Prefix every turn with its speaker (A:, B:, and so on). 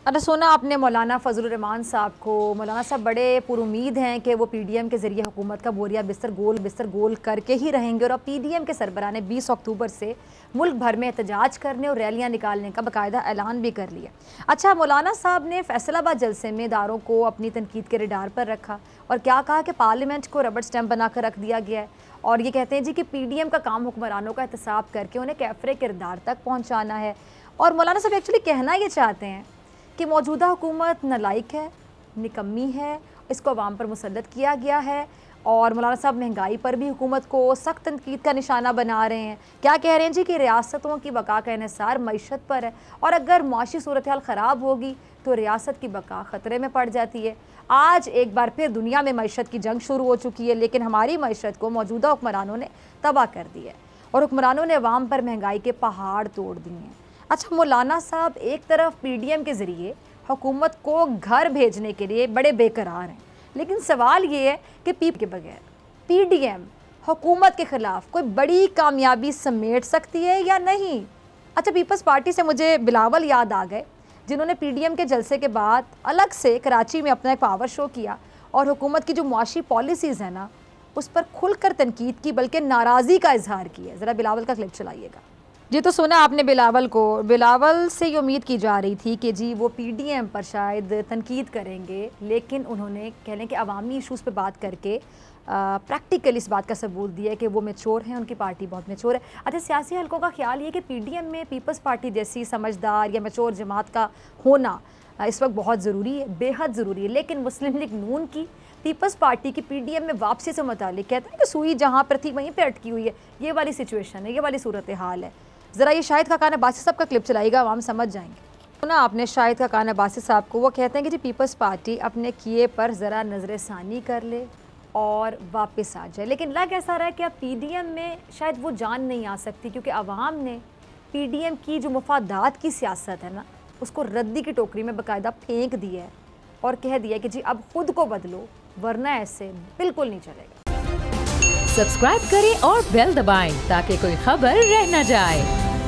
A: अच्छा सुना आपने मौलाना फजलुर रहमान साहब को। मौलाना साहब बड़े पुरुमीद हैं कि वो पीडीएम के ज़रिए हुकूमत का बोरिया बिस्तर गोल करके ही रहेंगे और अब पीडीएम के सरबराह ने 20 अक्टूबर से मुल्क भर में एहतजाज करने और रैलियां निकालने का बाकायदा ऐलान भी कर लिया। अच्छा, मौलाना साहब ने फैसलाबाद जलसे में इदारों को अपनी तनकीद के रडार पर रखा और क्या कहा कि पार्लियामेंट को रबड़ स्टैम्प बनाकर रख दिया गया है और ये कहते हैं जी कि पीडीएम का काम हुक्मरानों का एहतसाब करके उन्हें कैफरे किरदार तक पहुँचाना है। और मौलाना साहब एक्चुअली कहना ये चाहते हैं कि मौजूदा हुकूमत नालायक है, निकम्मी है, इसको अवाम पर मुसल्लत किया गया है और मौलाना साहब महंगाई पर भी हुकूमत को सख्त तनकीद का निशाना बना रहे हैं। क्या कह रहे हैं जी कि रियासतों की बका का इन्हिसार मईशत पर है और अगर मुआशी सूरत हाल ख़राब होगी तो रियासत की बका ख़तरे में पड़ जाती है। आज एक बार फिर दुनिया में मईशत की जंग शुरू हो चुकी है, लेकिन हमारी मईशत को मौजूदा हुक्मरानों ने तबाह कर दिया है और हुक्मरानों ने अवाम पर महंगाई के पहाड़ तोड़ दिए हैं। अच्छा, मौलाना साहब एक तरफ पीडीएम के ज़रिए हुकूमत को घर भेजने के लिए बड़े बेकरार हैं, लेकिन सवाल ये है कि पीप के बगैर पीडीएम हुकूमत के ख़िलाफ़ कोई बड़ी कामयाबी समेट सकती है या नहीं। अच्छा, पीपल्स पार्टी से मुझे बिलावल याद आ गए जिन्होंने पीडीएम के जलसे के बाद अलग से कराची में अपना एक पावर शो किया और हुकूमत की जो मुआशी पॉलिसीज़ हैं ना उस पर खुलकर तनकीद की, बल्कि नाराज़गी का इजहार किया। ज़रा बिलावल का क्लिप चलाइएगा। जी, तो सुना आपने बिलावल को। बिलावल से ये उम्मीद की जा रही थी कि जी वो पीडीएम पर शायद तनकीद करेंगे, लेकिन उन्होंने कह लें कि अवामी इशूज़ पे बात करके प्रैक्टिकल इस बात का सबूत दिया कि वो मैच्योर हैं, उनकी पार्टी बहुत मैच्योर है। अच्छा, सियासी हलकों का ख्याल ये कि पीडीएम में पीपल्स पार्टी जैसी समझदार या मैच्योर जमात का होना इस वक्त बहुत ज़रूरी है, बेहद ज़रूरी है। लेकिन मुस्लिम लीग नून की पीपल्स पार्टी की पीडीएम में वापसी से मुतालिक कहते हैं कि सुई जहाँ पर थी वहीं पर अटकी हुई है। ये वाली सिचुएशन है, ये वाली सूरत हाल है। ज़रा ये शाहिद खाकान अब्बासी साहब का क्लिप चलाएगा, हम समझ जाएंगे। सुना आपने शाहिद खाकान अब्बासी साहब को। वो कहते हैं कि जी पीपल्स पार्टी अपने किए पर ज़रा नज़रसानी कर ले और वापस आ जाए, लेकिन लग ऐसा रहा है कि अब पीडीएम में शायद वो जान नहीं आ सकती, क्योंकि अवाम ने पीडीएम की जो मुफादात की सियासत है ना उसको रद्दी की टोकरी में बाकायदा फेंक दिया है और कह दिया कि जी अब खुद को बदलो, वरना ऐसे बिल्कुल नहीं चलेगा।
B: सब्सक्राइब करें और बेल दबाएं ताकि कोई खबर रह न जाए।